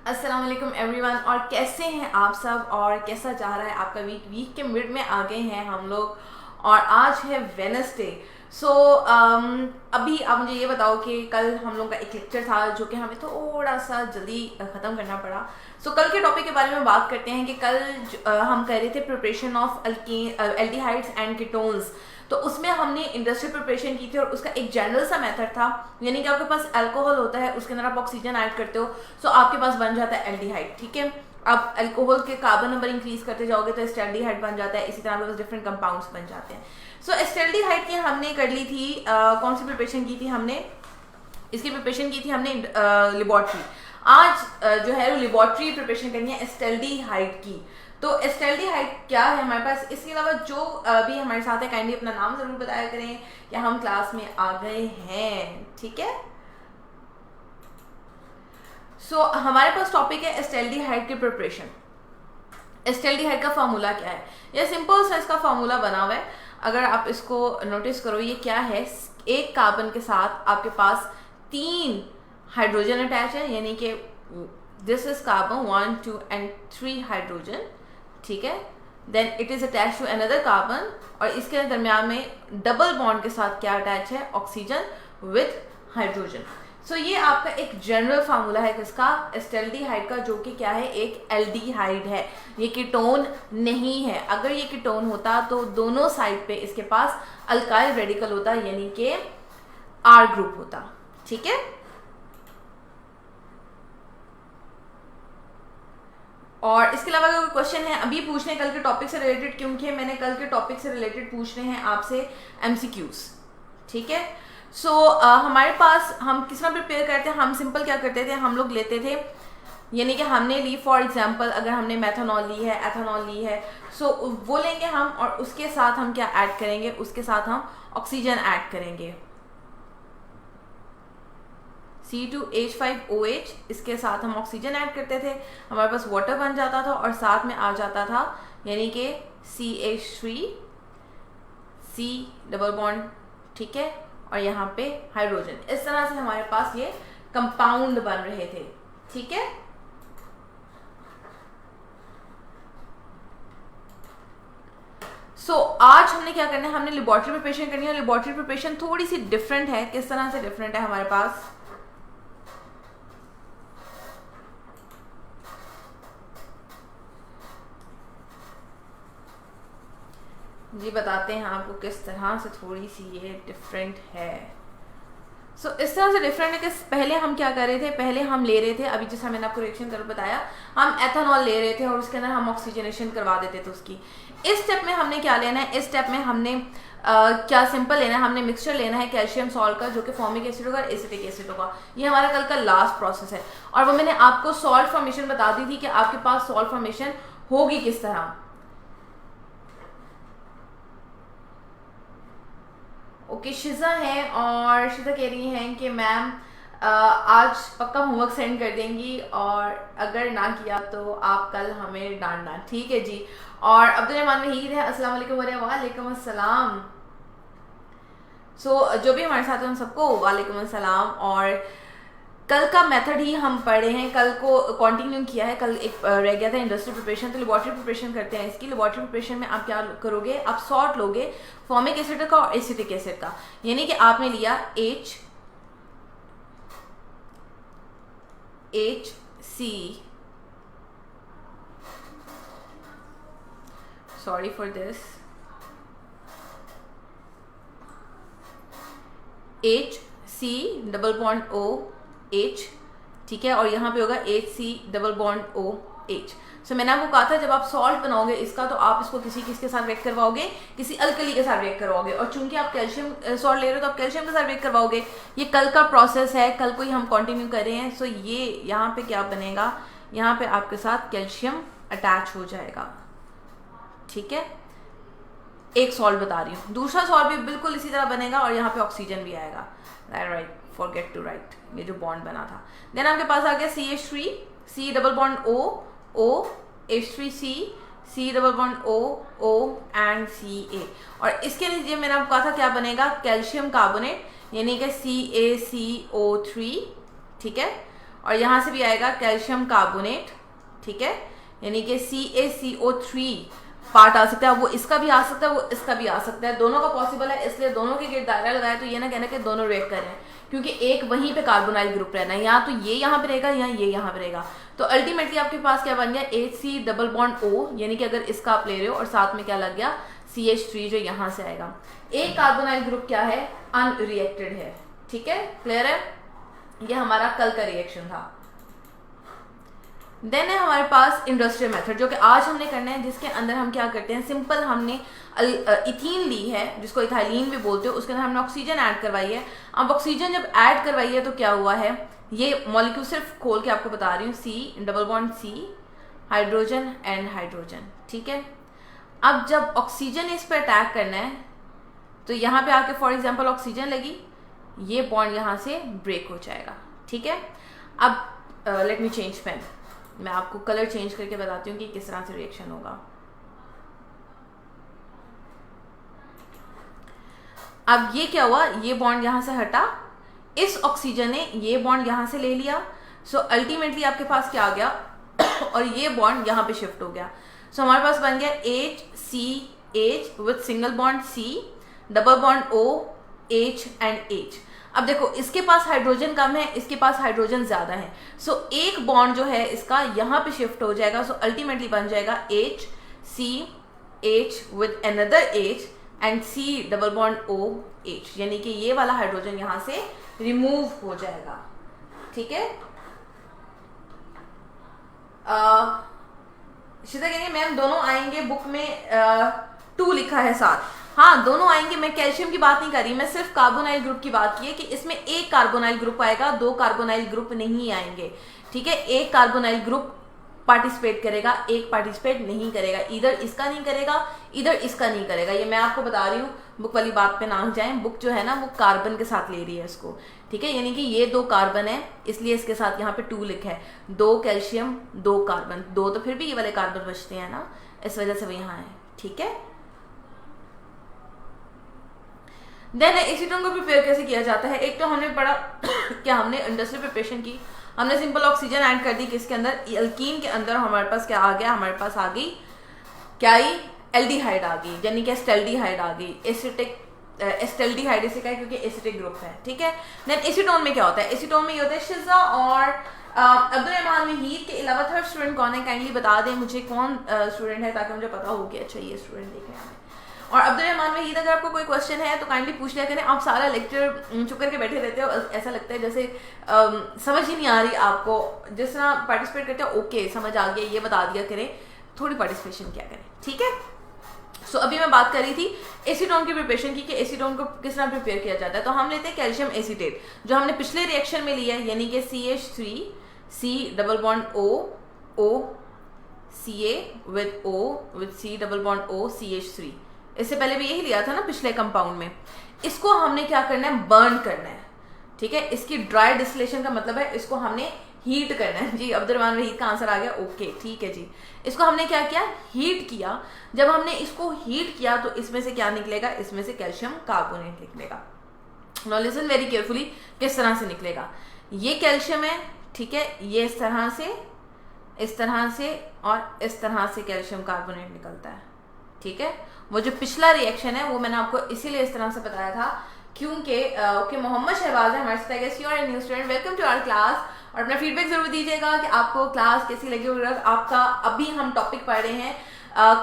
अस्सलाम वालेकुम एवरीवन। और कैसे हैं आप सब और कैसा जा रहा है आपका वीक के मिड में आ गए हैं हम लोग और आज है वेडनेसडे। सो अभी आप मुझे ये बताओ कि कल हम लोग का एक लेक्चर था जो कि हमें थोड़ा सा जल्दी ख़त्म करना पड़ा। सो कल के टॉपिक के बारे में बात करते हैं कि कल हम कर रहे थे preparation of aldehydes and ketones. तो उसमें हमने इंडस्ट्रियल प्रिपरेशन की थी और उसका एक जनरल सा मेथड था, यानी कि आपके पास अल्कोहल होता है, उसके अंदर आप ऑक्सीजन ऐड करते हो, सो आपके पास बन जाता है एल्डिहाइड। ठीक है, आप अल्कोहल के कार्बन नंबर इंक्रीज करते जाओगे तो एस्टेल्डिहाइड बन जाता है, इसी तरह आपके पास डिफरेंट कंपाउंड्स बन जाते हैं। सो एस्टेल्डिहाइड की हमने कर ली थी, कौन सी प्रिपरेशन की थी हमने, इसकी प्रिपरेशन की थी हमने लेबोरेटरी। आज जो है लेबोरेटरी प्रिपरेशन करनी है एस्टेल्डिहाइड की। तो एस्टेल्डिहाइड क्या है हमारे पास, इसके अलावा जो भी हमारे साथ है काइंडली अपना नाम जरूर बताया करें कि हम क्लास में आ गए हैं। ठीक है, सो हमारे पास टॉपिक है एस्टेल्डिहाइड की प्रिपरेशन। एस्टेल्डिहाइड का फार्मूला क्या है, यह सिंपल सा इसका फार्मूला बना हुआ है। अगर आप इसको नोटिस करो, ये क्या है, एक कार्बन के साथ आपके पास 3 हाइड्रोजन अटैच है, यानी कि this is carbon 1 2 and 3 hydrogen. ठीक है, then it is attach to another carbon और इसके दरमियान में डबल बॉन्ड के साथ क्या अटैच है, ऑक्सीजन विद हाइड्रोजन। सो ये आपका एक जनरल फार्मूला है किसका, एस्टेल्डिहाइड का, जो कि क्या है, एक एल्डिहाइड है, ये कीटोन नहीं है। अगर ये कीटोन होता तो दोनों साइड पे इसके पास अल्काइल रेडिकल होता, यानी कि आर ग्रुप होता। ठीक है, और इसके अलावा अगर कोई क्वेश्चन है अभी पूछने कल के टॉपिक से रिलेटेड, क्योंकि मैंने कल के टॉपिक से रिलेटेड पूछने हैं आपसे एमसीक्यूज। ठीक है, सो हमारे पास हम किस तरह प्रिपेयर करते हैं, हम सिंपल क्या करते थे, हम लोग लेते थे, यानी कि हमने ली फॉर एग्जांपल अगर हमने मेथनॉल ली है, एथेनॉल ली है, सो वो लेंगे हम और उसके साथ हम क्या ऐड करेंगे, उसके साथ हम ऑक्सीजन ऐड करेंगे, C2H5OH, इसके साथ हम ऑक्सीजन ऐड करते थे, हमारे पास वाटर बन जाता था और साथ में आ जाता था यानी कि CH3C डबल बॉन्ड। ठीक है, और यहाँ पे हाइड्रोजन, इस तरह से हमारे पास ये कंपाउंड बन रहे थे। ठीक है, सो आज हमने क्या करना है, हमने लेबोरेटरी प्रिपरेशन करनी है। लेबोरेटरी प्रिपरेशन थोड़ी सी डिफरेंट है, किस तरह से डिफरेंट है हमारे पास, जी बताते हैं आपको किस तरह से थोड़ी सी ये डिफरेंट है। सो इस तरह से डिफरेंट है कि पहले हम क्या कर रहे थे, पहले हम ले रहे थे, अभी जैसा मैंने आपको रिएक्शन कर बताया, हम एथेनॉल ले रहे थे और उसके अंदर हम ऑक्सीजनेशन करवा देते थे उसकी। इस स्टेप में हमने क्या लेना है, इस स्टेप में हमने क्या सिंपल लेना है, हमने मिक्सचर लेना है कैल्शियम सॉल्ट का, जो कि फॉर्मिक एसिड होगा और एसिटिक एसिड होगा। ये हमारा कल का लास्ट प्रोसेस है और वो मैंने आपको सॉल्ट फॉर्मेशन बता दी थी कि आपके पास सॉल्ट फॉर्मेशन होगी किस तरह। ओके, शिजा है और शिजा कह रही हैं कि मैम आज पक्का होमवर्क सेंड कर देंगी और अगर ना किया तो आप कल हमें डांटना। ठीक है जी। और अब्दुल रहमान वहीद है, अस्सलाम वालेकुम। वालेकुम अस्सलाम। सो जो भी हमारे साथ है उन सबको वालेकुम अस्सलाम। और कल का मेथड ही हम पढ़े हैं, कल को कंटिन्यू किया है, कल एक रह गया था इंडस्ट्रियल प्रिपरेशन। तो लेबोरेटरी प्रिपरेशन करते हैं इसकी। लेबोरेटरी प्रिपरेशन में आप क्या करोगे, आप सॉल्ट लोगे फॉर्मिक एसिड का और एसिटिक एसिड का, यानी कि आपने लिया HC, sorry for this, HC double bond OH। ठीक है, और यहाँ पे होगा HC डबल बॉन्ड OH। सो मैंने आपको कहा था जब आप सॉल्ट बनाओगे इसका तो आप इसको किसके साथ रिएक्ट करवाओगे, किसी अल्कली के साथ रिएक्ट करवाओगे, और चूंकि आप कैल्शियम सॉल्ट ले रहे हो तो आप कैल्शियम के साथ रिएक्ट करवाओगे। ये कल का प्रोसेस है, कल को ही हम कंटिन्यू कर रहे हैं। सो ये यहाँ पे क्या बनेगा, यहाँ पे आपके साथ कैल्शियम अटैच हो जाएगा। ठीक है, एक सॉल्ट बता रही हूँ, दूसरा सॉल्ट भी बिल्कुल इसी तरह बनेगा और यहाँ पे ऑक्सीजन भी आएगा। राइट, फॉरगेट टू राइट, ये जो बॉन्ड बना था। देन आपके पास आ गया CH3, C double bond O, H3C, C double bond O and Ca। और इसके नीचे मैंने आपको कहा था क्या बनेगा, कैल्शियम कार्बोनेट, यानी कि CaCO3। ठीक है, और यहाँ से भी आएगा कैल्शियम कार्बोनेट, ठीक है, यानी कि CaCO3 पार्ट आ सकता है। वो इसका भी आ सकता है, वो इसका भी आ सकता है, दोनों का पॉसिबल है, इसलिए दोनों के गिर्द दायरा लगाया तो ये ना कहना कि दोनों रिएक्ट कर रहे हैं, क्योंकि एक वहीं पे कार्बोनाइल ग्रुप रहना है, या तो ये यहाँ पे रहेगा या ये यहाँ पे रहेगा। तो अल्टीमेटली आपके पास क्या बन गया, HC डबल बॉन्ड O, यानी कि अगर इसका आप ले रहे हो और साथ में क्या लग गया CH3 जो यहाँ से आएगा। एक कार्बोनाइल ग्रुप क्या है, अनरिएक्टेड है, ठीक है, क्लियर है। ये हमारा कल का रिएक्शन था। देन है हमारे पास इंडस्ट्रियल मेथड, जो कि आज हमने करना है, जिसके अंदर हम क्या करते हैं, सिंपल हमने इथीन ली है, जिसको इथाइलिन भी बोलते हो, उसके अंदर हमने ऑक्सीजन ऐड करवाई है। अब ऑक्सीजन जब ऐड करवाई है तो क्या हुआ है, ये मॉलिक्यूल सिर्फ खोल के आपको बता रही हूँ, C double bond C, hydrogen and hydrogen, ठीक है। अब जब ऑक्सीजन इस पर अटैक करना है तो यहाँ पे आके फॉर एग्जाम्पल ऑक्सीजन लगी, ये बॉन्ड यहाँ से ब्रेक हो जाएगा, ठीक है। अब लेट मी चेंज पेन, मैं आपको कलर चेंज करके बताती हूँ कि किस तरह से रिएक्शन होगा। अब ये क्या हुआ, ये बॉन्ड यहां से हटा, इस ऑक्सीजन ने ये बॉन्ड यहां से ले लिया, सो अल्टीमेटली आपके पास क्या आ गया और ये बॉन्ड यहां पे शिफ्ट हो गया। सो हमारे पास बन गया HCH with single bond C, double bond O, H and H। अब देखो इसके पास हाइड्रोजन कम है, इसके पास हाइड्रोजन ज्यादा है, सो एक बॉन्ड जो है इसका यहाँ पे शिफ्ट हो जाएगा। सो अल्टीमेटली बन जाएगा HCH with another H and C double bond OH, यानी कि ये वाला हाइड्रोजन यहाँ से रिमूव हो जाएगा, ठीक है। शिता कहेंगे मैम दोनों आएंगे, बुक में 2 लिखा है साथ, हाँ दोनों आएंगे। मैं कैल्शियम की बात नहीं कर रही, मैं सिर्फ कार्बोनाइल ग्रुप की बात की है कि इसमें एक कार्बोनाइल ग्रुप आएगा, 2 कार्बोनाइल ग्रुप नहीं आएंगे, ठीक है। एक कार्बोनाइल ग्रुप पार्टिसिपेट करेगा, एक पार्टिसिपेट नहीं करेगा, इधर इसका नहीं करेगा, इधर इसका नहीं करेगा। ये मैं आपको बता रही हूँ, बुक वाली बात पे ना जाएं, बुक जो है ना वो कार्बन के साथ ले रही है इसको, ठीक है। यानी कि ये 2 कार्बन है, इसलिए इसके साथ यहाँ पे 2 लिखा है, 2 कैल्शियम 2 कार्बन, 2 तो फिर भी ये वाले कार्बन बचते हैं ना, इस वजह से वो यहाँ है, ठीक है। देन एसीटोन को प्रिपेयर कैसे किया जाता है, एक तो हमने पढ़ा क्या, हमने इंडस्ट्रियल प्रिपरेशन की, हमने सिंपल ऑक्सीजन ऐड कर दी, किसके अंदर, एल्कीन के अंदर हमारे पास क्या आ गया, हमारे पास आ गई क्या आई, एल्डिहाइड आ गई, यानी कि एस्टेल्डिहाइड आ गई। एसिटिक एस्टेल्डिहाइड इसे क्या है, क्योंकि एसिटिक ग्रुप है, ठीक है। देन एसीटोन में क्या होता है, एसीटोन में ये होता है शिजा और अब्दुल रहमान वहीद के अलावा थर्ड स्टूडेंट कौन है, काइंडली बता दें मुझे कौन स्टूडेंट है, ताकि मुझे पता हो कि अच्छा ये स्टूडेंट देख रहे हैं। और अब्दुल रहमान वहीद, अगर आपको कोई क्वेश्चन है तो काइंडली पूछ लिया करें। आप सारा लेक्चर चुप करके बैठे रहते हो, ऐसा लगता है जैसे समझ ही नहीं आ रही आपको, जिस तरह पार्टिसिपेट करते हो ओके समझ आ गया, ये बता दिया करें, थोड़ी पार्टिसिपेशन क्या करें, ठीक है। सो अभी मैं बात कर रही थी एसीटोन की प्रिपरेशन की, कि एसीटोन को किस तरह प्रिपेयर किया जाता है। तो हम लेते हैं कैल्शियम एसीटेट, जो हमने पिछले रिएक्शन में लिया है, यानी कि CH3 C double bond O Ca with O with C double bond O CH3। इससे पहले भी यही लिया था ना पिछले कंपाउंड में। इसको हमने क्या करना है, बर्न करना है, ठीक है। इसकी ड्राई डिस्टिलेशन का मतलब है इसको हमने हीट करना है। जी अब्दुल रहमान वहीद का आंसर आ गया, ओके ठीक है जी। इसको हमने क्या किया, हीट किया। जब हमने इसको हीट किया तो इसमें से क्या निकलेगा, इसमें से कैल्शियम कार्बोनेट निकलेगा। नाउ लिसन वेरी केयरफुली, किस तरह से निकलेगा, ये कैल्शियम है, ठीक है, ये इस तरह से और इस तरह से कैल्शियम कार्बोनेट निकलता है, ठीक है। वो जो पिछला रिएक्शन है वो मैंने आपको इसीलिए इस तरह से बताया था क्योंकि ओके मोहम्मद शहबाज है हमारे साथ, guess you are a new student, welcome to our class. और अपना फीडबैक जरूर दीजिएगा कि आपको क्लास कैसी लगी होगी। आपका अभी हम टॉपिक पढ़ रहे हैं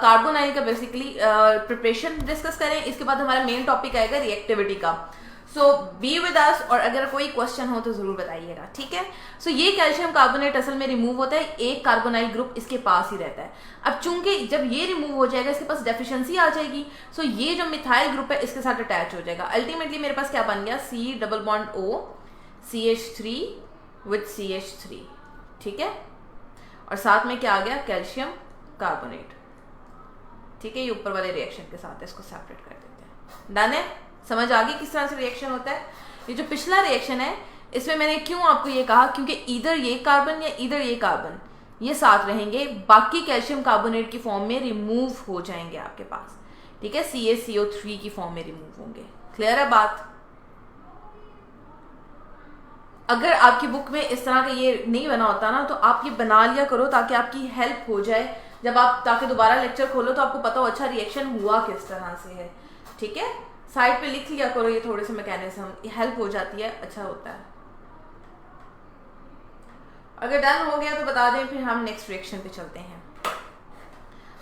कार्बोनाइल का, बेसिकली प्रिपरेशन डिस्कस करें, इसके बाद हमारा मेन टॉपिक आएगा रिएक्टिविटी का। सो बी विद अस, और अगर कोई क्वेश्चन हो तो जरूर बताइएगा, ठीक है। सो ये कैल्शियम कार्बोनेट असल में रिमूव होता है, एक कार्बोनाइल ग्रुप इसके पास ही रहता है। अब चूंकि जब ये रिमूव हो जाएगा इसके पास डेफिशिएंसी आ जाएगी, सो ये जो मिथाइल ग्रुप है इसके साथ अटैच हो जाएगा। अल्टीमेटली मेरे पास क्या बन गया, C double bond O CH3 with CH3, ठीक है। और साथ में क्या आ गया, कैल्शियम कार्बोनेट, ठीक है। ये ऊपर वाले रिएक्शन के साथ इसको सेपरेट कर देते हैं। डन है, समझ आ गई किस तरह से रिएक्शन होता है। ये जो पिछला रिएक्शन है इसमें मैंने क्यों आपको ये कहा, क्योंकि इधर ये कार्बन या इधर ये कार्बन ये साथ रहेंगे, बाकी कैल्शियम कार्बोनेट की फॉर्म में रिमूव हो जाएंगे आपके पास, ठीक है, CaCO3 की फॉर्म में रिमूव होंगे। क्लियर है बात, अगर आपकी बुक में इस तरह का ये नहीं बना होता ना, तो आप ये बना लिया करो ताकि आपकी हेल्प हो जाए जब आप, ताकि दोबारा लेक्चर खोलो तो आपको पता हो अच्छा रिएक्शन हुआ किस तरह से है। ठीक है, साइड पे लिख लिया करो ये थोड़े से मैकेनिज्म, हेल्प हो जाती है, अच्छा होता है। अगर डन हो गया तो बता दें, फिर हम नेक्स्ट रिएक्शन पे चलते हैं।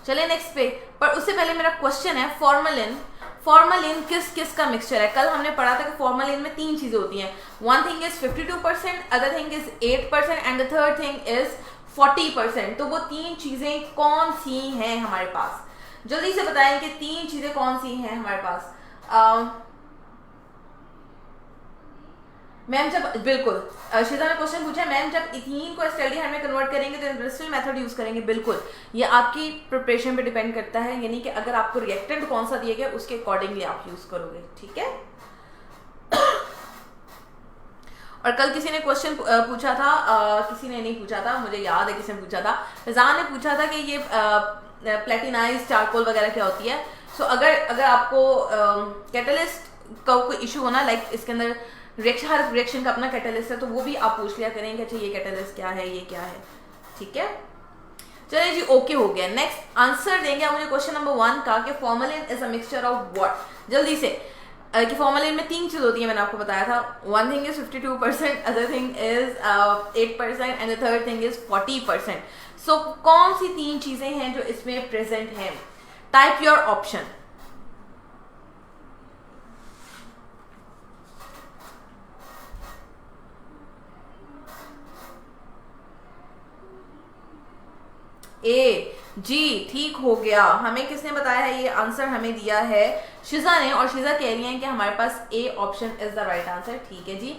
चलिए नेक्स्ट पे, पर उससे पहले मेरा क्वेश्चन है, फॉर्मलिन, फॉर्मलिन किस किस का मिक्सचर है? कल हमने पढ़ा था कि फॉर्मलिन में 3 चीजें होती हैं, one thing is 52%, other thing is 8% and the third thing is 40%। तो वो 3 चीजें कौन सी हैं हमारे पास? जल्दी से बताएं कि 3 चीजें कौन सी हैं हमारे पास। मैम जब, बिल्कुल शिजा ने क्वेश्चन पूछा, मैम जब इथीन को एसिटाल्डिहाइड में कन्वर्ट करेंगे तो ब्रिस्टल मेथड यूज करेंगे। बिल्कुल, ये आपकी प्रिपरेशन पे डिपेंड करता है, यानी कि अगर आपको रिएक्टेंट कौन सा दिया गया उसके अकॉर्डिंगली आप यूज करोगे। ठीक है। और कल किसी ने क्वेश्चन पूछा था, किसी ने नहीं पूछा था, मुझे याद है किसी ने पूछा था, रजान ने पूछा था कि ये प्लेटिनाइज चारकोल वगैरह क्या होती है। सो अगर आपको कैटलिस्ट का कोई इशू होना, लाइक इसके अंदर रिएक्शन, हर रिएक्शन का अपना कैटलिस्ट है, तो वो भी आप पूछ लिया करेंगे, अच्छा ये कैटलिस्ट क्या है, ये क्या है। ठीक है, चलिए जी, ओके हो गया। नेक्स्ट आंसर देंगे आप मुझे क्वेश्चन नंबर 1 का कि formalin is a mixture of what. जल्दी से, कि फॉर्मलिन में 3 चीज होती है, मैंने आपको बताया था, one thing is 52%, other thing is 8% and the third thing is 40%। So कौन सी 3 चीजें हैं जो इसमें प्रेजेंट हैं? Type your option. ए जी, ठीक हो गया। हमें किसने बताया है? ये आंसर हमें दिया है शिजा ने, और शिजा कह रही है कि हमारे पास A option is the right answer. ठीक है जी।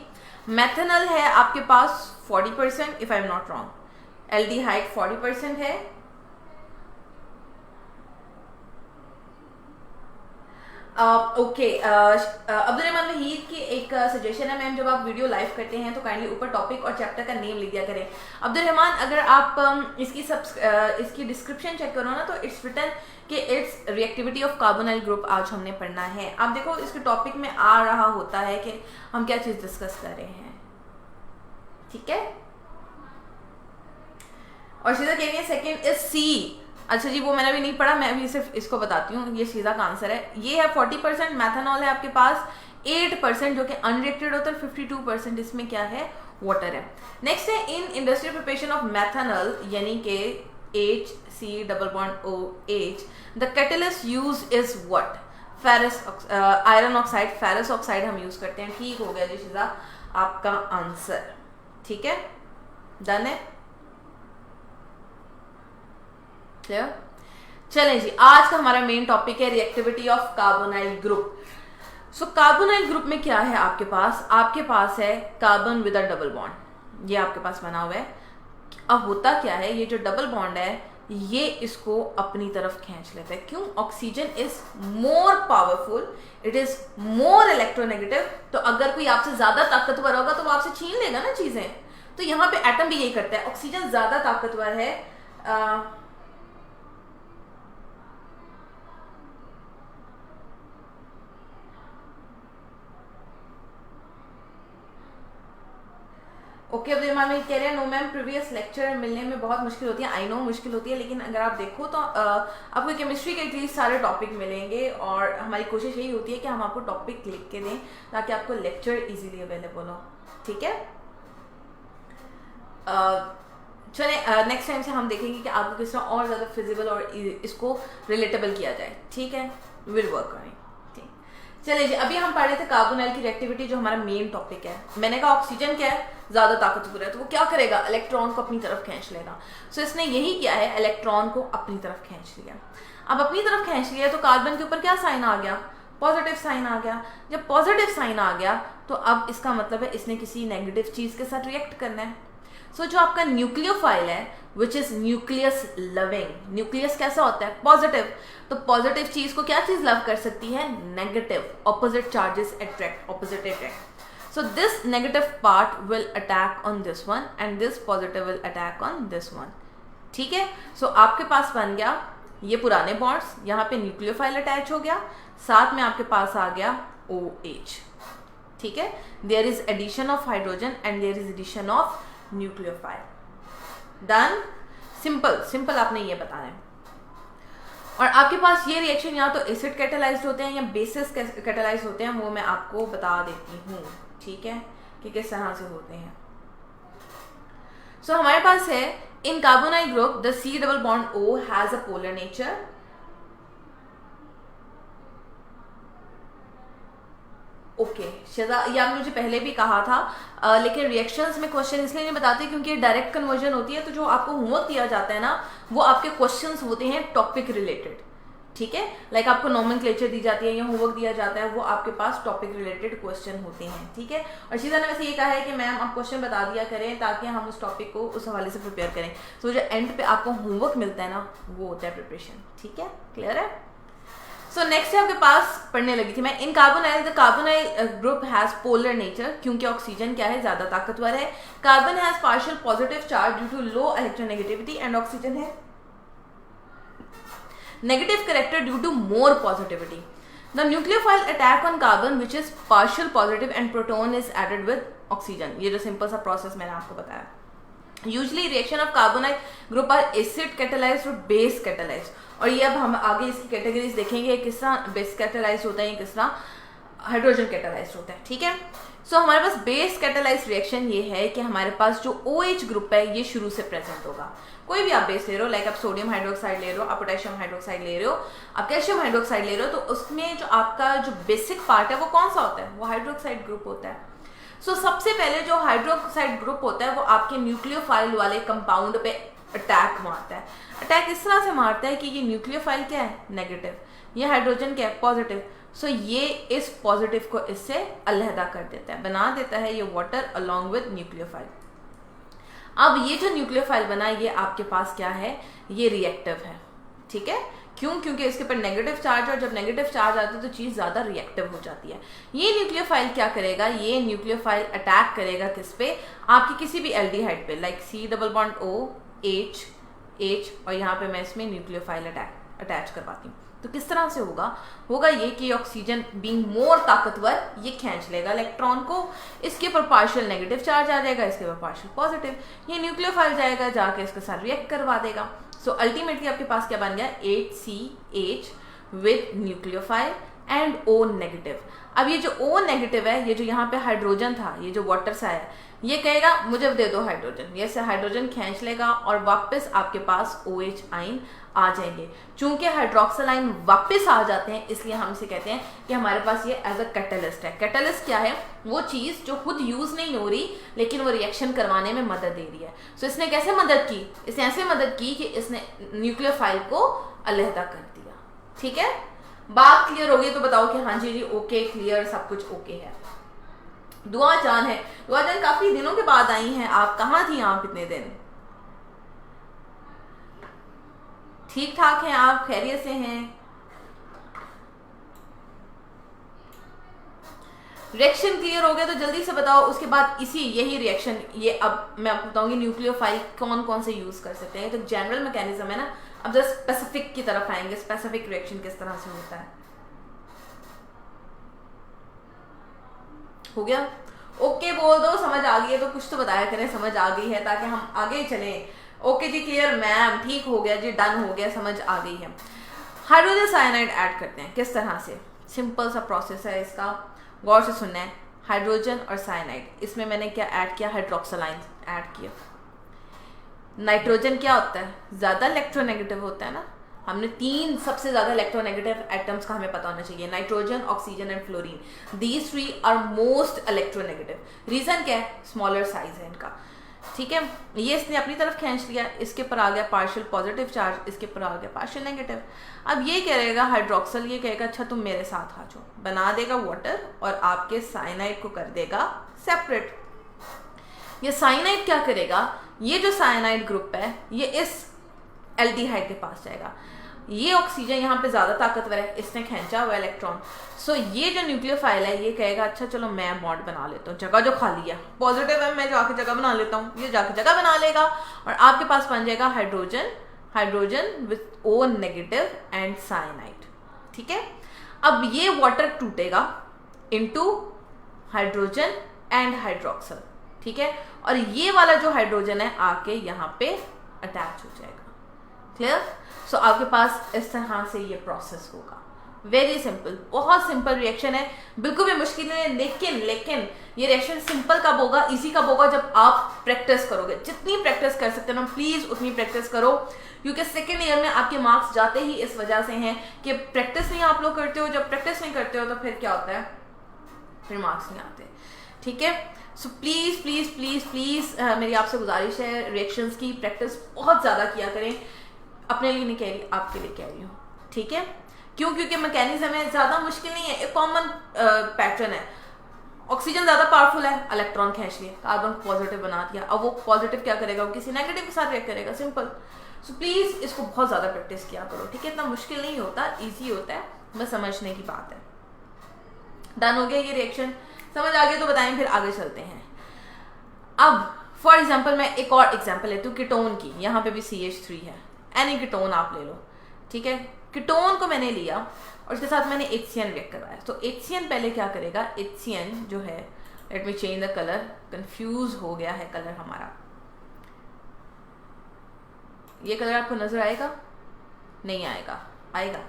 मेथनॉल है आपके पास 40%, if I am not wrong. Aldehyde 40% है। ओके, अब्दुल रहमान वहीद की एक सजेशन है, मैम जब आप वीडियो लाइव करते हैं तो काइंडली ऊपर टॉपिक और चैप्टर का नेम लिख दिया करें। अब्दुल रहमान, अगर आप इसकी डिस्क्रिप्शन चेक करो ना, तो इट्स रिटन कि it's reactivity of carbonyl group आज हमने पढ़ना है। आप देखो इसके टॉपिक में आ रहा होता है कि हम क्या चीज डिस्कस कर रहे हैं। ठीक है, और सीधा कह रही है सेकेंड इज सी। अच्छा जी, वो मैंने भी नहीं पढ़ा, मैं अभी सिर्फ इसको बताती हूँ, ये सीधा का आंसर है। ये है 40%, मैथनॉल है आपके पास 8% जो कि अनरिएक्टेड होता है, 52% इसमें क्या है? वाटर है। नेक्स्ट है in industrial preparation of methanol, यानी कि HC+OH, the catalyst use is what? Ferrous iron oxide, ferrous oxide हम यूज करते हैं। ठीक हो गया जी सीधा आपका आंसर। ठीक है, डन है, क्लियर। चलें जी, आज का हमारा मेन टॉपिक है reactivity of carbonyl group. So carbonyl group में क्या है आपके पास? आपके पास है carbon with a double bond, ये आपके पास बना हुआ है। अब होता क्या है, ये जो डबल बॉन्ड है ये इसको अपनी तरफ खींच लेता है। क्यों? Oxygen is more powerful, it is more electronegative. तो अगर कोई आपसे ज्यादा ताकतवर होगा तो वो आपसे छीन लेगा ना चीजें। तो यहाँ पे एटम भी यही करता है, ऑक्सीजन ज्यादा ताकतवर है। ओके, अब इमाम कह रहे हैं नो मैम, प्रीवियस लेक्चर मिलने में बहुत मुश्किल होती है। आई नो मुश्किल होती है, लेकिन अगर आप देखो तो आपको केमिस्ट्री के एटलीस्ट सारे टॉपिक मिलेंगे, और हमारी कोशिश यही होती है कि हम आपको टॉपिक लिख के दें ताकि आपको लेक्चर इजीली अवेलेबल हो। ठीक है, चलें नेक्स्ट टाइम से हम देखेंगे कि आपको किस तरह और ज़्यादा फिजिबल और इसको रिलेटेबल किया जाए। ठीक है, विल वर्क करें। चलिए जी, अभी हम पढ़ रहे थे कार्बोनाइल की रिएक्टिविटी, जो हमारा मेन टॉपिक है। मैंने कहा ऑक्सीजन क्या है? ज्यादा ताकतवर है, तो वो क्या करेगा? इलेक्ट्रॉन को अपनी तरफ खींच लेगा। सो इसने यही किया है, इलेक्ट्रॉन को अपनी तरफ खींच लिया। अब अपनी तरफ खींच लिया तो कार्बन के ऊपर क्या साइन आ गया? पॉजिटिव साइन आ गया। जब पॉजिटिव साइन आ गया तो अब इसका मतलब है इसने किसी नेगेटिव चीज के साथ रिएक्ट करना है। सो जो आपका न्यूक्लियोफाइल है which is nucleus loving, nucleus कैसा होता है? पॉजिटिव। तो पॉजिटिव चीज को क्या चीज लव कर सकती है? Negative. Opposite charges attract, opposite attract. So this negative part will attack on this one and this positive will attack on this one. ठीक है, सो आपके पास बन गया ये पुराने बॉन्ड्स, यहाँ पे न्यूक्लियोफाइल अटैच हो गया, साथ में आपके पास आ गया OH। ठीक है, there is addition of hydrogen and there is addition of nucleophile. Done, simple simple आपने ये बताना है। और आपके पास ये रिएक्शन या तो एसिड कैटालाइज्ड होते हैं या बेसिस कैटालाइज्ड होते हैं, वो मैं आपको बता देती हूँ, ठीक है, कि किस तरह से होते हैं। सो हमारे पास है in carbonyl group the C double bond O has a polar nature. Okay शजा, ये आपने मुझे पहले भी कहा था, लेकिन रिएक्शंस में क्वेश्चन इसलिए नहीं बताते क्योंकि डायरेक्ट कन्वर्जन होती है, तो जो आपको होमवर्क दिया जाता है ना वो आपके क्वेश्चंस होते हैं टॉपिक रिलेटेड, ठीक है, लाइक आपको नोमेनक्लेचर दी जाती है या होमवर्क दिया जाता है, वो आपके पास टॉपिक रिलेटेड क्वेश्चन होते हैं, ठीक है। और शीजा ने वैसे ये कहा है कि मैम आप क्वेश्चन बता दिया करें ताकि हम उस टॉपिक को उस हवाले से प्रिपेयर करें, तो जो एंड पे आपको होमवर्क मिलता है ना वो होता है प्रिपरेशन, ठीक है, क्लियर है। सो नेक्स्ट है आपके पास पढ़ने लगी थी मैं, in carbonyl the carbonyl group has polar nature, क्योंकि ऑक्सीजन क्या है, ज्यादा ताकतवर है। Carbon has partial positive charge due to low electronegativity and oxygen है negative character due to more positivity. The nucleophile attack on carbon which is partial positive and proton is added with oxygen. ये जो simple सा process मैंने आपको बताया। Usually reaction of carbonyl group are acid catalysed और base catalysed, और ये अब हम आगे इसकी कैटेगरीज देखेंगे, किस तरह बेस कैटालाइज्ड होता है, किस तरह हाइड्रोजन कैटालाइज्ड होता है, ठीक है। सो हमारे पास बेस कैटालाइज्ड रिएक्शन ये है कि हमारे पास जो OH ग्रुप है ये शुरू से प्रेजेंट होगा। कोई भी आप बेस ले रहे हो, लाइक आप सोडियम हाइड्रोक्साइड ले रहे हो, आप पोटेशियम हाइड्रोक्साइड ले रहे हो, आप कैल्शियम हाइड्रोक्साइड ले रहे हो, तो उसमें जो आपका जो बेसिक पार्ट है वो कौन सा होता है, वो हाइड्रोक्साइड ग्रुप होता है। सो सबसे पहले जो हाइड्रोक्साइड ग्रुप होता है वो आपके न्यूक्लियोफाइल वाले कंपाउंड पे अटैक मारता है। अटैक इस तरह से मारता है कि ये न्यूक्लियोफाइल क्या है, नेगेटिव, ये हाइड्रोजन क्या है, पॉजिटिव। सो ये इस पॉजिटिव को इससे अलहदा कर देता है, बना देता है ये वाटर अलोंग विद न्यूक्लियोफाइल। अब ये जो न्यूक्लियोफाइल बना ये आपके पास क्या है, ये रिएक्टिव है, ठीक है, क्यों, क्योंकि इसके ऊपर नेगेटिव चार्ज है, और जब नेगेटिव चार्ज आता है तो चीज ज्यादा रिएक्टिव हो जाती है। ये न्यूक्लियोफाइल क्या करेगा, ये न्यूक्लियोफाइल अटैक करेगा किस पे, आपकी किसी भी एल्डिहाइड पे, like C double bond O H H, और यहाँ पे मैं इसमें न्यूक्लियोफाइल अटैच करवाती हूँ। तो किस तरह से होगा ये कि ऑक्सीजन बीइंग मोर ताकतवर ये खींच लेगा इलेक्ट्रॉन को, इसके ऊपर पार्शियल नेगेटिव चार्ज आ जाएगा, इसके ऊपर पार्शियल पॉजिटिव, ये न्यूक्लियोफाइल जाएगा जाके इसके साथ रिएक्ट करवा देगा। सो अल्टीमेटली आपके पास क्या बन गया, HCH with nucleophile and O negative. अब ये जो O नेगेटिव है, ये जो यहाँ पे हाइड्रोजन था, ये जो वाटर सा है, ये कहेगा मुझे दे दो हाइड्रोजन, ये से हाइड्रोजन खींच लेगा और वापस आपके पास OH आइन आ जाएंगे। चूंकि हाइड्रोक्सिल आइन वापस आ जाते हैं इसलिए हम इसे कहते हैं कि हमारे पास ये एज अ कैटलिस्ट है। कैटलिस्ट क्या है, वो चीज जो खुद यूज नहीं हो रही लेकिन वो रिएक्शन करवाने में मदद दे रही है। सो इसने कैसे मदद की, इसने ऐसे मदद की कि इसने न्यूक्लियोफाइल को अलहदा कर दिया, ठीक है। बात क्लियर होगी तो बताओ कि हाँ जी ओके, क्लियर, सब कुछ ओके है। दुआ जान है, दुआ जान काफी दिनों के बाद आई हैं आप, कहाँ थी आप इतने दिन, ठीक ठाक हैं आप, खैरियत से हैं। रिएक्शन क्लियर हो गया तो जल्दी से बताओ। उसके बाद यही रिएक्शन, ये अब मैं आपको बताऊंगी न्यूक्लियोफाइल कौन कौन से यूज कर सकते हैं। तो जनरल मैकेनिज्म है ना, अब जब स्पेसिफिक की तरफ आएंगे, स्पेसिफिक रिएक्शन किस तरह से होता है। हो गया, ओके बोल दो, समझ आ गई है तो कुछ तो बताया करें समझ आ गई है, ताकि हम आगे चलें। ओके जी क्लियर मैम, ठीक हो गया जी, डन हो गया, समझ आ गई है। हाइड्रोजन साइनाइड ऐड करते हैं किस तरह से, सिंपल सा प्रोसेस है इसका, गौर से सुनना है। हाइड्रोजन और साइनाइड, इसमें मैंने क्या ऐड किया, हाइड्रोक्सिल आयन ऐड किया। नाइट्रोजन क्या होता है, ज्यादा इलेक्ट्रोनेगेटिव होता है ना, हमने 3 सबसे ज्यादा इलेक्ट्रोनेगेटिव एटम्स का हमें पता होना चाहिए, nitrogen, oxygen and fluorine. These 3 are most electronegative. Reason क्या है, स्मॉलर साइज है इनका, ठीक है। ये इसने अपनी तरफ खींच लिया, इसके पर आ गया पार्शियल पॉजिटिव चार्ज, इसके पर आ गया पार्शियल नेगेटिव। अब ये करेगा हाइड्रोक्सिल, ये कहेगा अच्छा तुम मेरे साथ आ जाओ, बना देगा वाटर और आपके साइनाइड को कर देगा सेपरेट। ये साइनाइड क्या करेगा, ये जो साइनाइड ग्रुप है ये इस एल्डिहाइड के पास जाएगा, ये ऑक्सीजन यहाँ पे ज्यादा ताकतवर है, इसने खींचा हुआ इलेक्ट्रॉन। सो ये जो न्यूक्लियोफाइल है ये कहेगा अच्छा चलो मैं बॉन्ड बना लेता हूँ, जगह जो खाली है पॉजिटिव है मैं जाके जगह बना लेता हूँ, ये जाके जगह बना लेगा और आपके पास बन जाएगा hydrogen, hydrogen with O negative and cyanide, ठीक है। अब ये वाटर टूटेगा इनटू हाइड्रोजन एंड हाइड्रोक्सल, ठीक है। और ये वाला जो हाइड्रोजन है आके यहाँ पे अटैच हो जाएगा, क्लियर। सो आपके पास इस तरह से ये प्रोसेस होगा। वेरी सिंपल, बहुत सिंपल रिएक्शन है, बिल्कुल भी मुश्किल नहीं है। लेकिन ये रिएक्शन सिंपल कब होगा, इजी कब होगा, जब आप प्रैक्टिस करोगे। जितनी प्रैक्टिस कर सकते हो ना प्लीज उतनी प्रैक्टिस करो, क्योंकि सेकेंड ईयर में आपके मार्क्स जाते ही इस वजह से हैं कि प्रैक्टिस नहीं आप लोग करते हो। जब प्रैक्टिस नहीं करते हो तो फिर क्या होता है, फिर मार्क्स नहीं आते, ठीक है। So please please please please मेरी आपसे गुजारिश है, रिएक्शंस की प्रैक्टिस बहुत ज्यादा किया करें। अपने लिए नहीं कह रही, आपके लिए कह रही हूँ, ठीक है। क्यों? क्योंकि मैकेनिज्म है, ज्यादा मुश्किल नहीं है, एक कॉमन पैटर्न है। ऑक्सीजन ज्यादा पावरफुल है, इलेक्ट्रॉन खींच लिया, कार्बन पॉजिटिव बना दिया, अब वो पॉजिटिव क्या करेगा, वो किसी नेगेटिव के साथ रिएक्ट करेगा, सिंपल। सो प्लीज इसको बहुत ज्यादा प्रैक्टिस किया करो, ठीक है। इतना मुश्किल नहीं होता, ईजी होता है, बस समझने की बात है। डन हो गया ये रिएक्शन, समझ आ गया तो बताएं, फिर आगे चलते हैं। अब फॉर एग्जाम्पल मैं एक और एग्जाम्पल लेती हूँ कीटोन की। यहाँ पे भी CH3 है, एनी कीटोन आप ले लो, ठीक है। कीटोन को मैंने लिया और उसके साथ मैंने HCN रिएक्ट करवाया। तो HCN पहले क्या करेगा, HCN जो है, let me change the colour, confuse हो गया है कलर हमारा। ये कलर आपको नजर आएगा? नहीं आएगा, आएगा।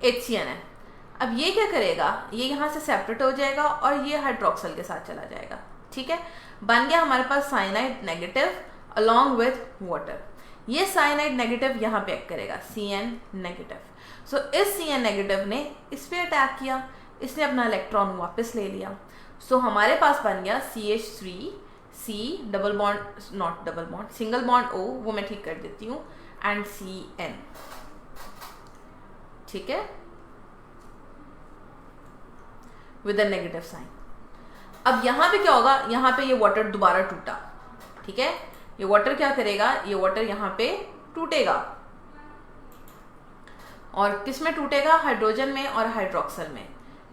HCN है। अब ये क्या करेगा, ये यहाँ से सेपरेट हो जाएगा और ये हाइड्रोक्सल के साथ चला जाएगा, ठीक है। बन गया हमारे पास cyanide negative along with water. ये साइनाइड नेगेटिव यहाँ पे एक्ट करेगा, CN नेगेटिव। सो इस CN नेगेटिव ने इस पे अटैक किया, इसने अपना इलेक्ट्रॉन वापस ले लिया। सो हमारे पास बन गया CH3 C double bond, not double bond, single bond O, वो मैं ठीक कर देती हूँ, एंड CN, ठीक है, विद अ नेगेटिव साइन। अब यहाँ पे क्या होगा, यहाँ पे ये वाटर दोबारा टूटा, ठीक है। ये वाटर क्या करेगा, ये वाटर यहाँ पे टूटेगा, और किस में टूटेगा, हाइड्रोजन में और हाइड्रोक्सल में,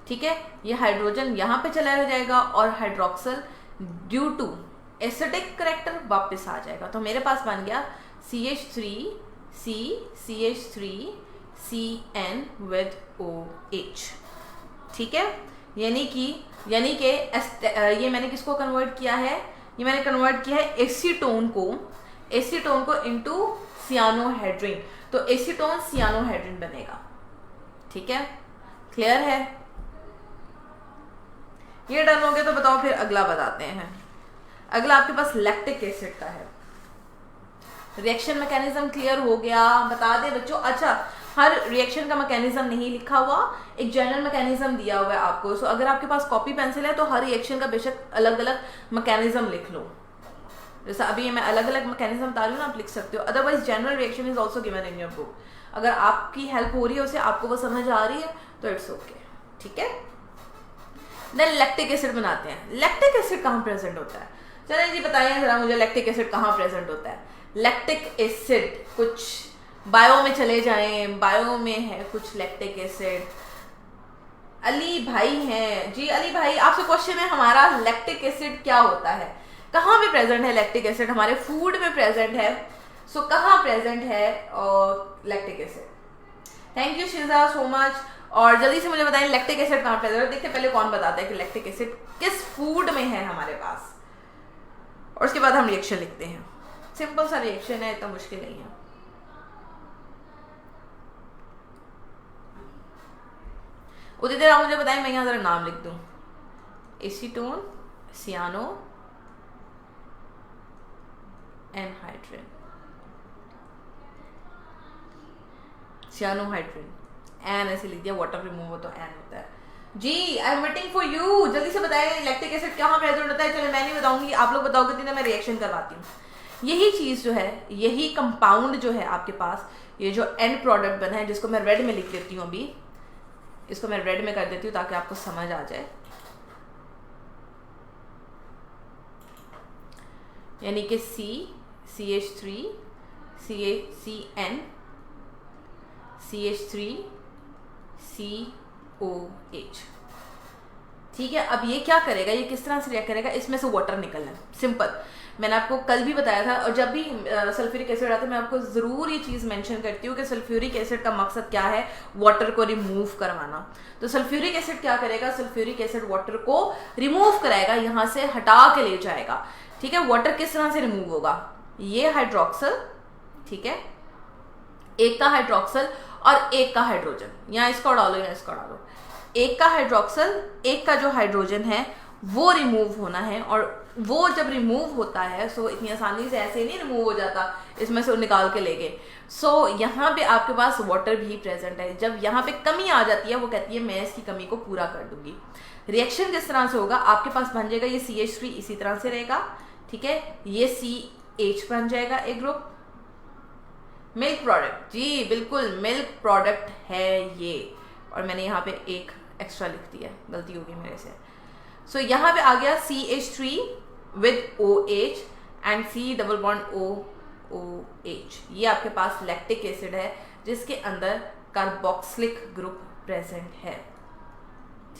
ठीक है। ये हाइड्रोजन यहाँ पे चला जाएगा और hydroxyl due to acidic character वापस आ जाएगा। तो मेरे पास बन गया CH3 C CH3 CN with OH, ठीक है। यानी कि ये मैंने किसको कन्वर्ट किया है, ये मैंने कन्वर्ट किया है एसीटोन को इनटू सियानोहाइड्रिन। तो एसीटोन सियानोहाइड्रिन बनेगा, ठीक है, क्लियर है। ये डन हो गया तो बताओ फिर अगला बताते हैं। अगला आपके पास लैक्टिक एसिड का है। रिएक्शन मैकेनिज्म क्लियर हो गया, बता दे बच्चों। अच्छा, हर रिएक्शन का मैकेनिज्म नहीं लिखा हुआ, एक जनरल मैकेनिज्म दिया हुआ है आपको। सो अगर आपके पास कॉपी पेंसिल है तो हर रिएक्शन का बेशक अलग अलग मैकेनिज्म लिख लो। जैसा अभी मैं अलग अलग मैकेनिज्म बता रही हूँ ना, आप लिख सकते हो। Otherwise general reaction is also given in your book. अगर आपकी हेल्प हो रही है, उसे आपको वो समझ आ रही है तो इट्स ओके, ठीक है। देन लैक्टिक एसिड बनाते हैं। लैक्टिक एसिड कहाँ प्रेजेंट होता है, चलिए जी बताइए जरा मुझे, लैक्टिक एसिड कहाँ प्रेजेंट होता है। लैक्टिक एसिड कुछ बायो में चले जाएं, बायो में है कुछ लैक्टिक एसिड। अली भाई हैं जी, अली भाई आपसे क्वेश्चन है हमारा, लैक्टिक एसिड क्या होता है, कहाँ पे प्रेजेंट है लैक्टिक एसिड? हमारे फूड में प्रेजेंट है। सो कहाँ प्रेजेंट है और lactic acid? Thank you शिजा so much. और जल्दी से मुझे बताएं लैक्टिक एसिड कहाँ प्रेजेंट है। देखते पहले कौन बताता है कि लैक्टिक एसिड किस फूड में है हमारे पास, और उसके बाद हम रिएक्शन लिखते हैं। सिंपल सा रिएक्शन है, इतना मुश्किल नहीं है। उतनी देर आप मुझे बताएं, मैं यहाँ जरा नाम लिख दूं। एसीटोन, सियानो एनहाइड्रिन, सियानोहाइड्रिन, एन ऐसे लिख दिया, वाटर रिमूव हो तो एन होता है जी। I am waiting for you, जल्दी से बताएं लैक्टिक एसिड कहाँ प्रेजेंट होता है। चलो मैं नहीं बताऊंगी, आप लोग बताओगे, तो मैं रिएक्शन करवाती हूँ। यही चीज जो है, यही कंपाउंड जो है आपके पास, ये जो एंड प्रोडक्ट बना है, जिसको मैं रेड में लिख देती हूँ अभी, इसको मैं रेड में कर देती हूँ ताकि आपको समझ आ जाए। यानी कि CH3 CN CH3 COH, ठीक है, अब ये क्या करेगा, ये किस तरह से रिएक्ट करेगा, इसमें से वाटर निकलना है, सिंपल। मैंने आपको कल भी बताया था, और जब भी सल्फ्यूरिक एसिड आता है मैं आपको ज़रूर ये चीज़ मेंशन करती हूँ कि सल्फ्यूरिक एसिड का मकसद क्या है, वाटर को रिमूव करवाना। तो सल्फ्यूरिक एसिड क्या करेगा, सल्फ्यूरिक एसिड वाटर को रिमूव कराएगा, यहाँ से हटा के ले जाएगा। ठीक है, वाटर किस तरह से रिमूव होगा, ये हाइड्रोक्सल, ठीक है, एक का हाइड्रोक्सल और एक का हाइड्रोजन, यहाँ इसको डालो या इसको डालो, एक का हाइड्रोक्सल, एक का जो हाइड्रोजन है वो रिमूव होना है। और वो जब रिमूव होता है सो इतनी आसानी से ऐसे नहीं रिमूव हो जाता, इसमें से निकाल के ले गए। सो यहाँ पे आपके पास वाटर भी प्रेजेंट है। जब यहाँ पे कमी आ जाती है वो कहती है मैं इसकी कमी को पूरा कर दूंगी। रिएक्शन किस तरह से होगा, आपके पास बन जाएगा ये CH3 इसी तरह से रहेगा, ठीक है, ये CH बन जाएगा एक ग्रुप, मिल्क प्रोडक्ट, जी बिल्कुल मिल्क प्रोडक्ट है ये, और मैंने यहाँ पे एक एक्स्ट्रा लिख दिया, गलती होगी मेरे से। सो यहाँ पे आ गया CH3 with OH and C double bond OH, ये आपके पास लैक्टिक एसिड है जिसके अंदर कार्बोक्सिलिक ग्रुप प्रेजेंट है,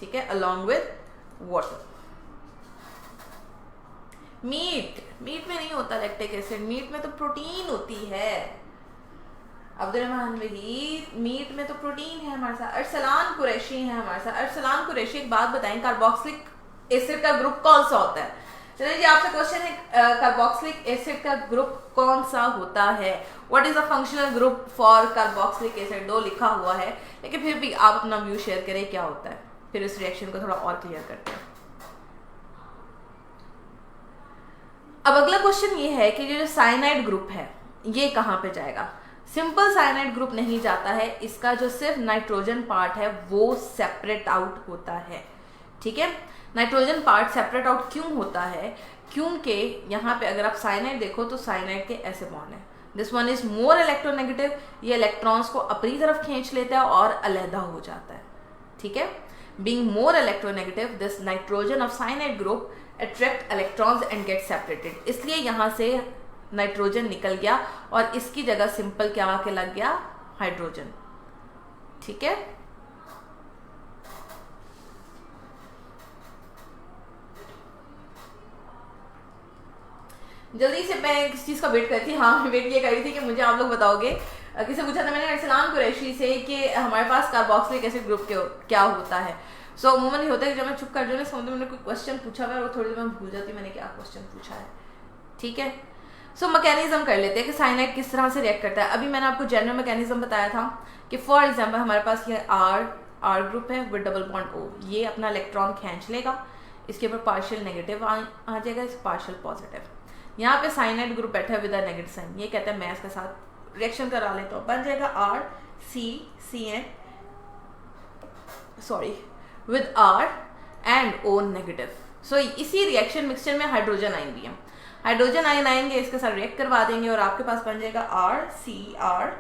ठीक है, अलॉन्ग विद वाटर। मीट में नहीं होता लैक्टिक एसिड, मीट में तो प्रोटीन होती है। अब्दुर्रहमान वहीद, मीट में तो प्रोटीन है हमारे साथ। अरसलान कुरैशी है हमारे साथ। अरसलान कुरैशी, एक बात बताएं, कार्बोक्सिलिक एसिड का ग्रुप कौन सा होता है? चलिए जी, आपसे क्वेश्चन है, कार्बोक्सिलिक एसिड का ग्रुप कौन सा होता है? What is the functional group for carboxylic acid? दो लिखा हुआ है, लेकिन फिर भी आप अपना व्यू शेयर करें क्या होता है, फिर इस रिएक्शन को थोड़ा और क्लियर करते हैं। अब अगला क्वेश्चन ये है कि जो साइनाइड ग्रुप है ये कहाँ पे जाएगा? सिंपल साइनाइड ग्रुप नहीं जाता है, इसका जो सिर्फ नाइट्रोजन पार्ट है वो सेपरेट आउट होता है, ठीक है। नाइट्रोजन पार्ट सेपरेट आउट क्यों होता है? क्योंकि यहाँ पे अगर आप साइनाइड देखो तो साइनाइड के ऐसे बॉन्ड है, this one is more electronegative, ये इलेक्ट्रॉन्स को अपनी तरफ खींच लेता है और अलहदा हो जाता है, ठीक है। Being more electronegative, this nitrogen of cyanide group attract electrons and get separated, इसलिए यहाँ से नाइट्रोजन निकल गया और इसकी जगह सिंपल क्या आके लग गया? हाइड्रोजन, ठीक है। जल्दी से, मैं किस चीज का वेट कर रही थी, हाँ मैं वेट ये कर रही थी कि मुझे आप लोग बताओगे। किसी पूछा था मैंने अरसलान कुरैशी से कि हमारे पास कार्बोक्सिलिक एसिड ग्रुप क्या होता है। सो अमूमन ये होता है कि जब मैं चुप कर जाऊँ समझ मैंने कोई क्वेश्चन पूछा हुआ है और थोड़ी देर में भूल जाती मैंने क्या क्वेश्चन पूछा है, ठीक है। सो मैकेनिज्म कर लेते हैं कि साइनाइड किस तरह से रिएक्ट करता है। अभी मैंने आपको जनरल मैकेनिज्म बताया था कि फॉर एग्जांपल हमारे पास ये आर ग्रुप है विद डबल बॉन्ड O, ये अपना इलेक्ट्रॉन खींच लेगा, इसके ऊपर पार्शियल नेगेटिव आ जाएगा, इस पार्शियल पॉजिटिव। यहाँ पे साइनाइड ग्रुप बैठा है विद अ नेगेटिव साइन, ये कहता है मैं इसके साथ रिएक्शन करा लेता हूँ, बन जाएगा RCN with R and O negative. So इसी रिएक्शन मिक्सचर में हाइड्रोजन आयन भी है, हाइड्रोजन आयन आएंगे इसके साथ रिएक्ट करवा देंगे और आपके पास बन जाएगा RCR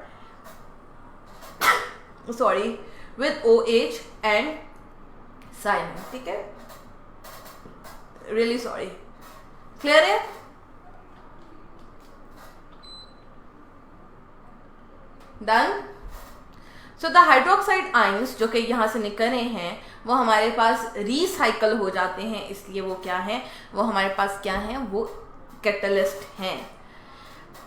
with OH and sign, ठीक है। रियली सॉरी, क्लियर है? Done. So the hydroxide ions जो कि यहाँ से निकल रहे हैं वो हमारे पास रिसाइकल हो जाते हैं, इसलिए वो क्या है, वो हमारे पास क्या है, वो कैटलिस्ट हैं।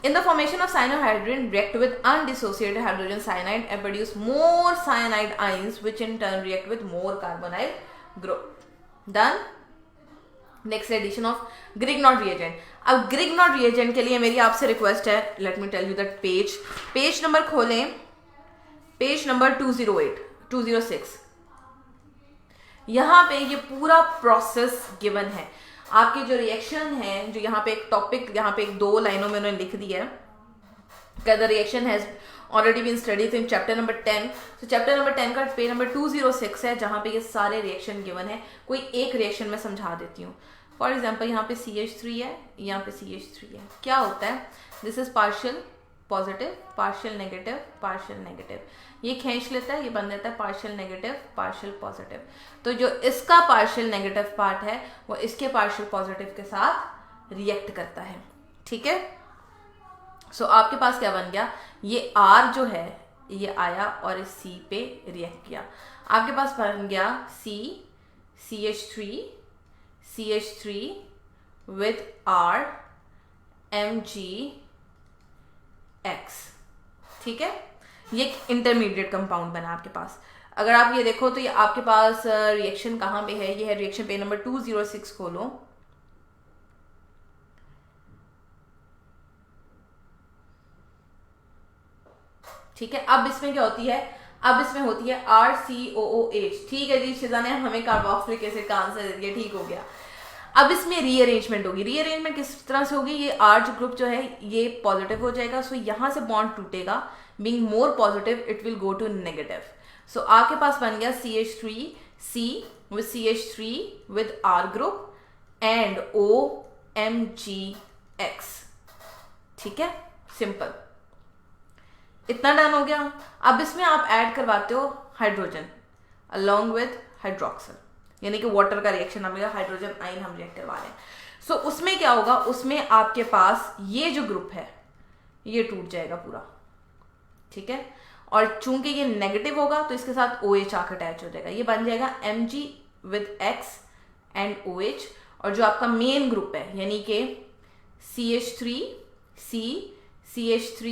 In the formation of cyanohydrin react with undissociated hydrogen cyanide and produce more cyanide ions which in turn react with more carbonyl group. Done. Next addition of Grignard reagent. अब Grignard reagent के लिए मेरी आपसे request है, let me tell you that page number खोलें, page number 206। यहाँ पे ये पूरा प्रोसेस गिवन है, आपके जो रिएक्शन है, जो यहाँ पे एक टॉपिक, यहाँ पे एक 2 लाइनों में उन्होंने लिख दिया है, the reaction has already been studied in chapter number 10। तो चैप्टर नंबर 10 का पेज नंबर 206 है जहाँ पे ये सारे रिएक्शन गिवन है। कोई एक रिएक्शन में समझा देती हूँ। फॉर एग्जाम्पल यहाँ पे CH3 है, यहाँ पे CH3 है, क्या होता है, this is partial positive, partial negative, partial negative, ये खींच लेता है, ये बन देता है पार्शियल नेगेटिव, पार्शियल पॉजिटिव। तो जो इसका पार्शियल नेगेटिव पार्ट है वो इसके पार्शियल पॉजिटिव के साथ रिएक्ट करता है, ठीक है। सो आपके पास क्या बन गया, ये R जो है ये आया और इस C पे रिएक्ट किया, आपके पास बन गया CH3 with R MgX, ठीक है। ये एक इंटरमीडिएट कंपाउंड बना आपके पास। अगर आप ये देखो तो ये आपके पास रिएक्शन कहाँ पे है, ये है रिएक्शन पेज नंबर 206, खोलो। ठीक है, अब इसमें क्या होती है, अब इसमें होती है RCOOH। ठीक है जी, शिजा ने हमें कार्बोक्सिलिक एसिड का आंसर दे दिया, ठीक हो गया। अब इसमें रीअरेंजमेंट होगी। रीअरेंजमेंट किस तरह से होगी, ये आर्च ग्रुप जो है ये पॉजिटिव हो जाएगा, सो यहां से बॉन्ड टूटेगा, being more positive it will go to negative. So आपके पास बन गया CH3C with CH3 with R group and OMgX। ठीक है, सिंपल, इतना डन हो गया। अब इसमें आप ऐड करवाते हो हाइड्रोजन अलोंग विद हाइड्रोक्सल, यानी कि वाटर का रिएक्शन हमें हाइड्रोजन आयन हम रिएक्ट करवा रहे हैं। सो उसमें क्या होगा, उसमें आपके पास ये जो ग्रुप है ये टूट जाएगा पूरा, ठीक है। और चूंकि ये नेगेटिव होगा तो इसके साथ OH आकर अटैच हो जाएगा, ये बन जाएगा Mg with X and OH। और जो आपका मेन ग्रुप है यानी कि CH3C, CH3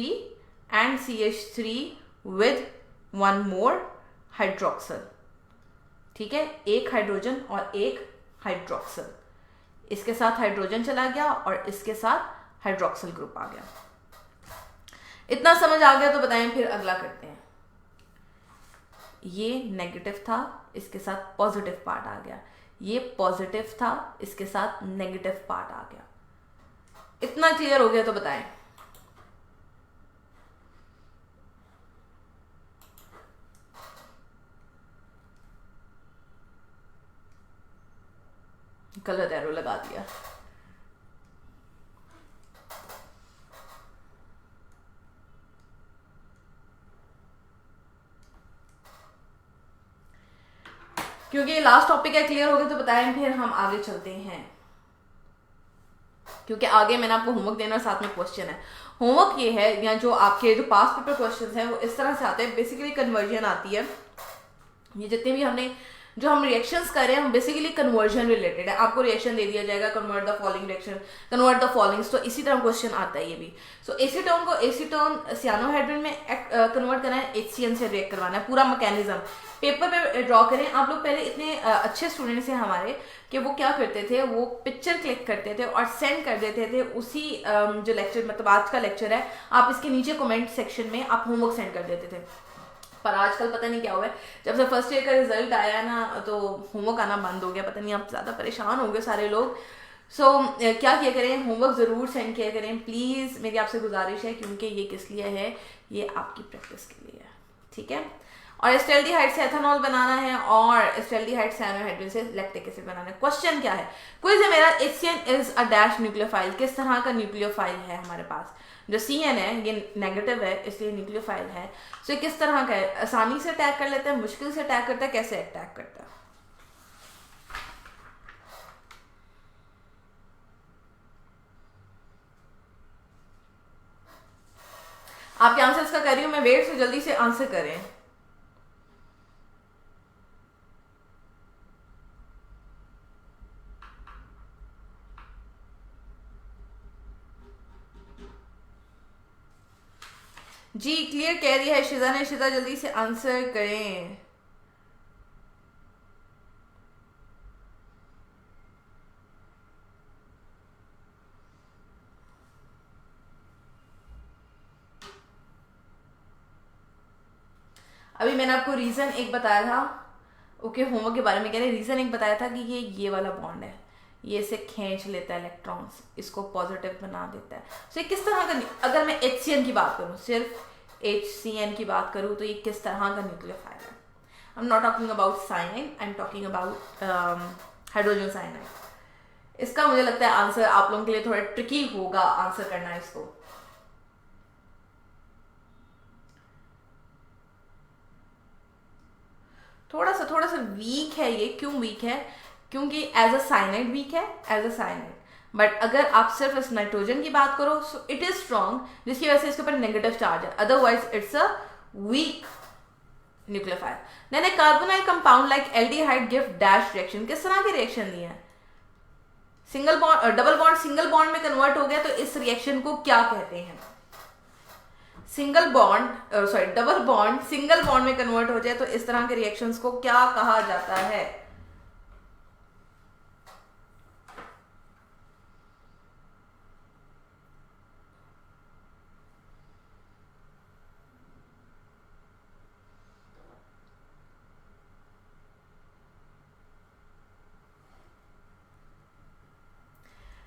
and CH3 with one more hydroxyl, ठीक है, एक हाइड्रोजन और एक हाइड्रोक्सल, इसके साथ हाइड्रोजन चला गया और इसके साथ हाइड्रोक्सल ग्रुप आ गया। इतना समझ आ गया तो बताएं, फिर अगला करते हैं। ये नेगेटिव था, इसके साथ पॉजिटिव पार्ट आ गया, ये पॉजिटिव था, इसके साथ नेगेटिव पार्ट आ गया। इतना क्लियर हो गया तो बताएं। गलत एरो लगा दिया। क्योंकि ये लास्ट टॉपिक है, क्लियर हो गया तो बताएं, फिर हम आगे चलते हैं। क्योंकि आगे मैंने आपको होमवर्क देना और साथ में क्वेश्चन है। होमवर्क ये है, या जो आपके जो पास पेपर क्वेश्चंस हैं वो इस तरह से आते हैं, बेसिकली कन्वर्जन आती है। ये जितने भी जो हम रिएक्शंस कर रहे हैं, हम बेसिकली कन्वर्जन रिलेटेड है। आपको रिएक्शन दे दिया जाएगा, convert the following reaction, convert the followings, तो इसी तरह क्वेश्चन आता है ये भी। सो एसीटोन को एसीटोन सियानोहाइड्रिन में कन्वर्ट करना है, HCN से रिएक्ट करवाना है, पूरा मैकेनिज्म पेपर पे ड्रॉ करें। आप लोग पहले इतने अच्छे स्टूडेंट्स हैं हमारे कि वो क्या करते थे, वो पिक्चर क्लिक करते थे और सेंड कर देते थे उसी जो लेक्चर, मतलब आज का लेक्चर है, आप इसके नीचे कमेंट सेक्शन में आप होमवर्क सेंड कर देते थे। पर आजकल पता नहीं क्या हुआ है, जब से फर्स्ट ईयर का रिजल्ट आया है ना, तो होमवर्क आना बंद हो गया। पता नहीं, आप ज़्यादा परेशान हो गए सारे लोग। सो क्या किया करें, होमवर्क ज़रूर सेंड किया करें प्लीज़, मेरी आपसे गुजारिश है, क्योंकि ये किस लिए है, ये आपकी प्रैक्टिस के लिए है, ठीक है। और एस्टाल्डिहाइड से एथेनॉल बनाना है और एस्टाल्डिहाइड से सियानोहाइड्रिन से लैक्टिक एसिड बनाना है। क्वेश्चन क्या है, क्विज है मेरा, HCN is a dash nucleophile, किस तरह का न्यूक्लियोफाइल है हमारे पास। जो CN है ये नेगेटिव है, इसलिए न्यूक्लियोफाइल है। सो किस तरह का है, आसानी से अटैक कर लेता है, मुश्किल से अटैक करता है, कैसे अटैक करता है। आपके आंसर्स का कर रही हूं मैं वेट, से जल्दी से आंसर करें। जी क्लियर कह रही है शिजा ने, शिजा जल्दी से आंसर करें। अभी मैंने आपको रीजन एक बताया था, ओके होमवर्क के बारे में कह रहे, रीजन एक बताया था कि ये वाला बॉन्ड है, ये इसे खींच लेता है इलेक्ट्रॉन्स, इसको पॉजिटिव बना देता है। सो ये किस तरह का, अगर मैं HCN की बात करूं, सिर्फ HCN की बात करूं, तो ये किस तरह का न्यूक्लियोफाइल है। आई am not talking about cyanide, I am talking about hydrogen cyanide. इसका मुझे लगता है आंसर आप लोगों के लिए थोड़ा ट्रिकी होगा आंसर करना इसको। थोड़ा सा वीक है ये। क्यों वीक है, क्योंकि एज अ साइनाइड वीक है, एज अ साइनाइड। बट अगर आप सिर्फ इस नाइट्रोजन की बात करो, सो इट इज स्ट्रॉन्ग, जिसकी वजह से इसके ऊपर नेगेटिव चार्ज है, otherwise it's a weak nucleophile. Then a carbonyl compound like aldehyde give dash reaction. किस तरह के रिएक्शन दिए हैं? Single bond, double bond single bond में कन्वर्ट हो गया तो इस रिएक्शन को क्या कहते हैं? Single bond sorry double bond single bond में कन्वर्ट हो जाए तो इस तरह के रिएक्शंस को क्या कहा जाता है?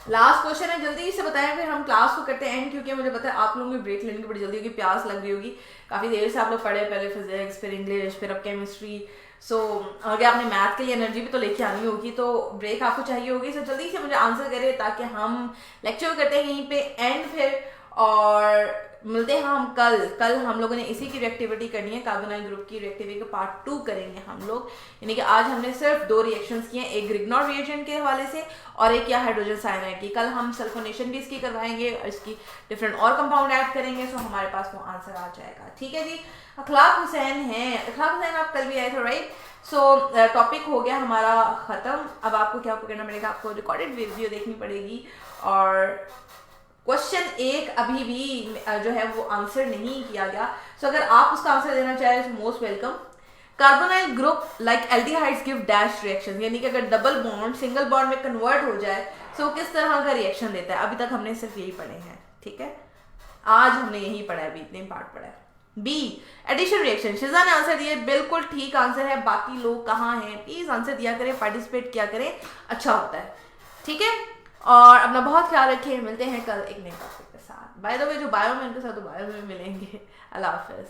लास्ट क्वेश्चन है, जल्दी से बताएं फिर हम क्लास को करते हैं एंड, क्योंकि मुझे पता है आप लोगों की ब्रेक लेने की बड़ी जल्दी होगी, प्यास लग रही होगी, काफ़ी देर से आप लोग पढ़े, पहले फिजिक्स फिर इंग्लिश फिर अब केमिस्ट्री, सो आगे आपने मैथ के लिए एनर्जी भी तो लेके आनी होगी, तो ब्रेक आपको चाहिए होगी। सो जल्दी से मुझे आंसर करें ताकि हम लेक्चर करते हैं यहीं पे एंड फिर, और मिलते हैं हम कल हम लोगों ने इसी की रिएक्टिविटी करनी है, कार्बोनाइल ग्रुप की रिएक्टिविटी का पार्ट 2 करेंगे हम लोग। यानी कि आज हमने सिर्फ 2 रिएक्शंस किए हैं, एक ग्रिग्नॉर रिएजेंट के हवाले से और एक या हाइड्रोजन साइनाइड की। कल हम सल्फोनेशन भी इसकी करवाएंगे और इसकी डिफरेंट और कंपाउंड ऐड करेंगे, सो हमारे पास वो आंसर आ जाएगा। ठीक है जी। अखलाक हुसैन हैं, अखलाक हुसैन आप कल भी आए थे राइट। सो टॉपिक हो गया हमारा ख़त्म। अब आपको क्या करना पड़ेगा, आपको रिकॉर्डेड वीडियो देखनी पड़ेगी और क्वेश्चन 1 अभी भी जो है वो आंसर नहीं किया गया, सो अगर आप उसका आंसर देना चाहें तो most welcome. Carbonyl group like aldehydes give dash reaction, यानी कि अगर डबल बॉन्ड सिंगल बॉन्ड में कन्वर्ट हो जाए तो किस तरह का रिएक्शन देता है? अभी तक हमने सिर्फ यही पढ़े हैं, ठीक है, आज हमने यही पढ़ा है, अभी इतने पार्ट पढ़ा है। बी एडिशन रिएक्शन, शिजा ने आंसर दिया, बिल्कुल ठीक आंसर है। बाकी लोग कहाँ हैं? प्लीज आंसर दिया करें, पार्टिसिपेट किया करें, अच्छा होता है। ठीक है, और अपना बहुत ख्याल रखिए, मिलते हैं कल एक नए टॉपिक के साथ। बाय द वे जो बायो में उनके साथ तो बायो में मिलेंगे। अल्लाह हाफिज।